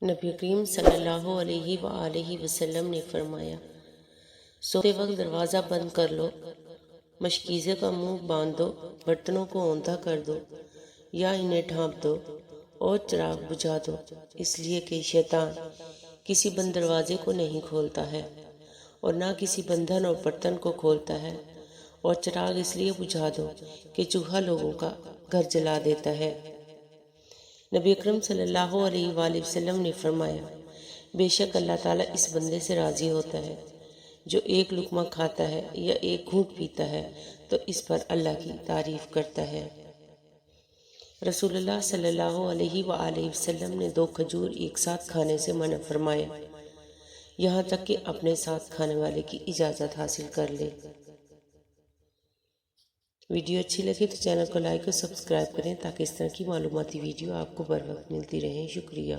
نبی کریم صلی اللہ علیہ وآلہ وسلم نے فرمایا، سوتے وقت دروازہ بند کر لو، مشکیزے کا منہ باندھ دو، برتنوں کو اوندا کر دو یا انہیں ڈھانپ دو اور چراغ بجھا دو، اس لیے کہ شیطان کسی بند دروازے کو نہیں کھولتا ہے اور نہ کسی بندھن اور برتن کو کھولتا ہے، اور چراغ اس لیے بجھا دو کہ چوہا لوگوں کا گھر جلا دیتا ہے۔ نبی اکرم صلی اللہ علیہ وآلہ وسلم نے فرمایا، بے شک اللہ تعالیٰ اس بندے سے راضی ہوتا ہے جو ایک لقمہ کھاتا ہے یا ایک گھونٹ پیتا ہے تو اس پر اللہ کی تعریف کرتا ہے۔ رسول اللہ صلی اللہ علیہ وآلہ وسلم نے 2 کھجور ایک ساتھ کھانے سے منع فرمایا، یہاں تک کہ اپنے ساتھ کھانے والے کی اجازت حاصل کر لے۔ ویڈیو اچھی لگے تو چینل کو لائک اور سبسکرائب کریں تاکہ اس طرح کی معلوماتی ویڈیو آپ کو بر وقت ملتی رہیں۔ شکریہ۔